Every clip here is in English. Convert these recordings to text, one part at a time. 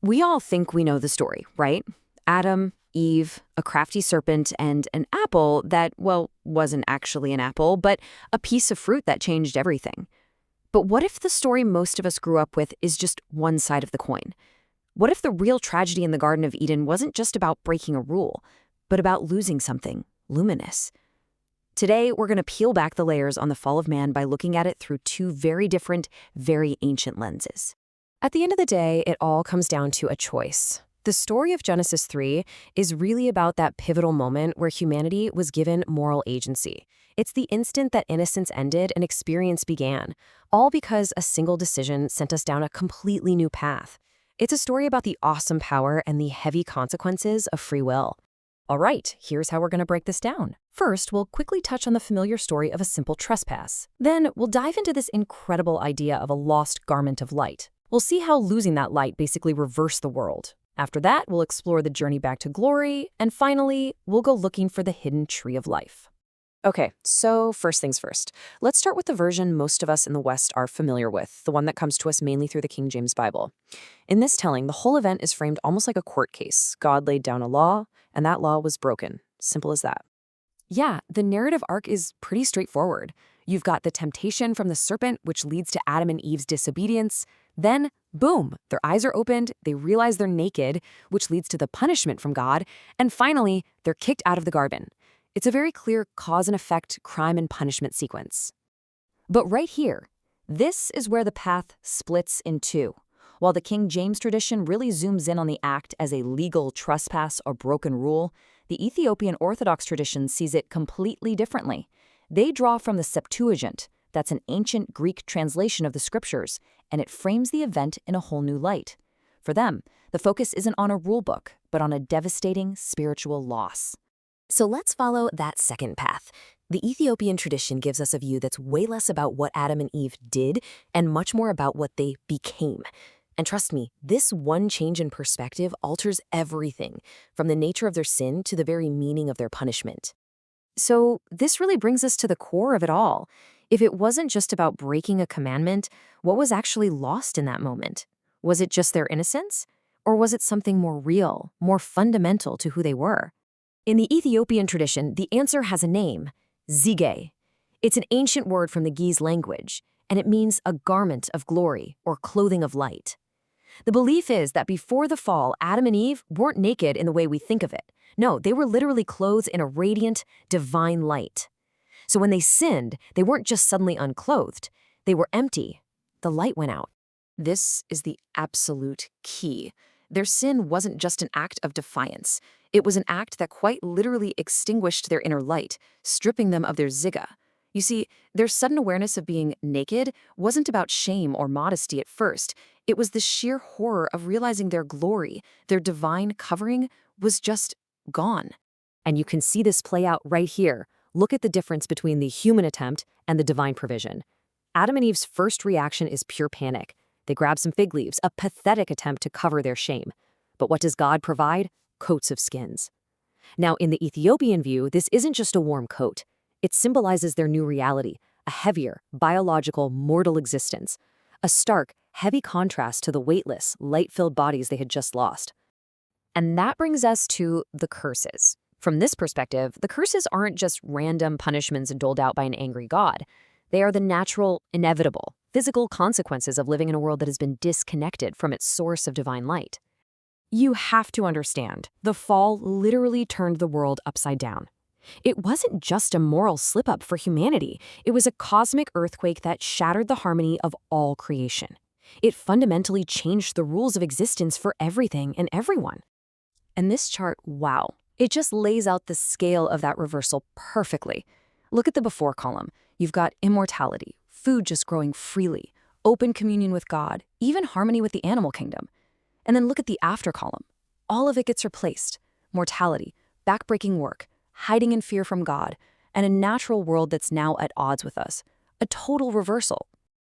We all think we know the story, right? Adam, Eve, a crafty serpent, and an apple that, well, wasn't actually an apple, but a piece of fruit that changed everything. But what if the story most of us grew up with is just one side of the coin? What if the real tragedy in the Garden of Eden wasn't just about breaking a rule, but about losing something luminous? Today, we're going to peel back the layers on the fall of man by looking at it through two very different, very ancient lenses. At the end of the day, it all comes down to a choice. The story of Genesis 3 is really about that pivotal moment where humanity was given moral agency. It's the instant that innocence ended and experience began, all because a single decision sent us down a completely new path. It's a story about the awesome power and the heavy consequences of free will. All right, here's how we're going to break this down. First, we'll quickly touch on the familiar story of a simple trespass. Then, we'll dive into this incredible idea of a lost garment of light. We'll see how losing that light basically reversed the world. After that, we'll explore the journey back to glory, and finally, we'll go looking for the hidden tree of life. Okay, so first things first. Let's start with the version most of us in the West are familiar with, the one that comes to us mainly through the King James Bible. In this telling, the whole event is framed almost like a court case. God laid down a law, and that law was broken. Simple as that. Yeah, the narrative arc is pretty straightforward. You've got the temptation from the serpent, which leads to Adam and Eve's disobedience. Then, boom, their eyes are opened, they realize they're naked, which leads to the punishment from God, and finally, they're kicked out of the garden. It's a very clear cause and effect crime and punishment sequence. But right here, this is where the path splits in two. While the King James tradition really zooms in on the act as a legal trespass or broken rule, the Ethiopian Orthodox tradition sees it completely differently. They draw from the Septuagint, that's an ancient Greek translation of the scriptures, and it frames the event in a whole new light. For them, the focus isn't on a rule book, but on a devastating spiritual loss. So let's follow that second path. The Ethiopian tradition gives us a view that's way less about what Adam and Eve did and much more about what they became. And trust me, this one change in perspective alters everything, from the nature of their sin to the very meaning of their punishment. So this really brings us to the core of it all. If it wasn't just about breaking a commandment, what was actually lost in that moment? Was it just their innocence? Or was it something more real, more fundamental to who they were? In the Ethiopian tradition, the answer has a name, zige. It's an ancient word from the Ge'ez language, and it means a garment of glory or clothing of light. The belief is that before the fall, Adam and Eve weren't naked in the way we think of it. No, they were literally clothed in a radiant, divine light. So when they sinned, they weren't just suddenly unclothed. They were empty. The light went out. This is the absolute key. Their sin wasn't just an act of defiance. It was an act that quite literally extinguished their inner light, stripping them of their ziga. You see, their sudden awareness of being naked wasn't about shame or modesty at first. It was the sheer horror of realizing their glory, their divine covering, was just gone. And you can see this play out right here. Look at the difference between the human attempt and the divine provision. Adam and Eve's first reaction is pure panic. They grab some fig leaves, a pathetic attempt to cover their shame. But what does God provide? Coats of skins. Now, in the Ethiopian view, this isn't just a warm coat. It symbolizes their new reality, a heavier, biological, mortal existence, a stark, heavy contrast to the weightless, light-filled bodies they had just lost. And that brings us to the curses. From this perspective, the curses aren't just random punishments doled out by an angry God. They are the natural, inevitable, physical consequences of living in a world that has been disconnected from its source of divine light. You have to understand, the fall literally turned the world upside down. It wasn't just a moral slip-up for humanity. It was a cosmic earthquake that shattered the harmony of all creation. It fundamentally changed the rules of existence for everything and everyone. And this chart, wow, it just lays out the scale of that reversal perfectly. Look at the before column. You've got immortality, food just growing freely, open communion with God, even harmony with the animal kingdom. And then look at the after column. All of it gets replaced. Mortality, backbreaking work, hiding in fear from God, and a natural world that's now at odds with us. A total reversal.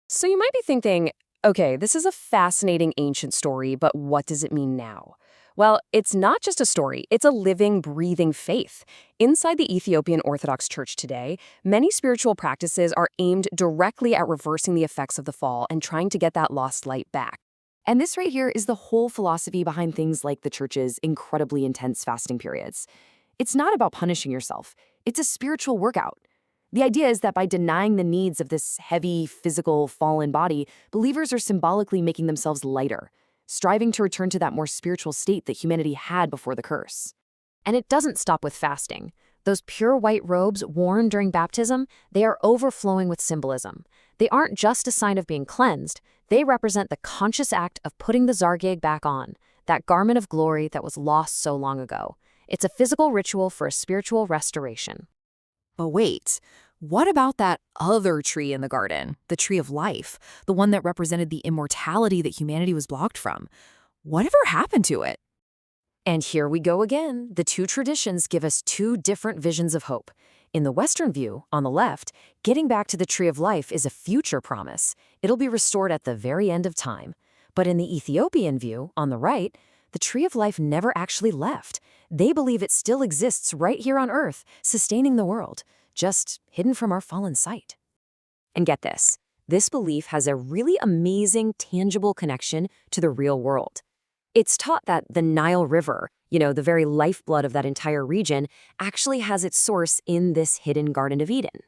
So you might be thinking, okay, this is a fascinating ancient story, but what does it mean now? Well, it's not just a story, it's a living, breathing faith. Inside the Ethiopian Orthodox Church today, many spiritual practices are aimed directly at reversing the effects of the fall and trying to get that lost light back. And this right here is the whole philosophy behind things like the church's incredibly intense fasting periods. It's not about punishing yourself. It's a spiritual workout. The idea is that by denying the needs of this heavy, physical, fallen body, believers are symbolically making themselves lighter, striving to return to that more spiritual state that humanity had before the curse. And it doesn't stop with fasting. Those pure white robes worn during baptism, they are overflowing with symbolism. They aren't just a sign of being cleansed, they represent the conscious act of putting the zargeg back on, that garment of glory that was lost so long ago. It's a physical ritual for a spiritual restoration. But wait, what about that other tree in the garden, the tree of life, the one that represented the immortality that humanity was blocked from? Whatever happened to it? And here we go again. The two traditions give us two different visions of hope. In the Western view, on the left, getting back to the tree of life is a future promise. It'll be restored at the very end of time. But in the Ethiopian view, on the right, the tree of life never actually left. They believe it still exists right here on Earth, sustaining the world, just hidden from our fallen sight. And get this belief has a really amazing, tangible connection to the real world. It's taught that the Nile River, the very lifeblood of that entire region, actually has its source in this hidden Garden of Eden.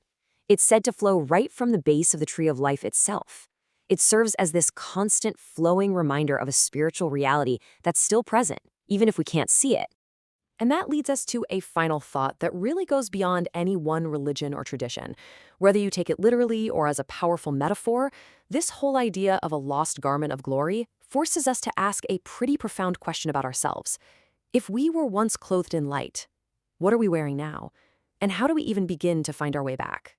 It's said to flow right from the base of the tree of life itself. It serves as this constant flowing reminder of a spiritual reality that's still present, even if we can't see it. And that leads us to a final thought that really goes beyond any one religion or tradition. Whether you take it literally or as a powerful metaphor, this whole idea of a lost garment of glory forces us to ask a pretty profound question about ourselves. If we were once clothed in light, what are we wearing now? And how do we even begin to find our way back?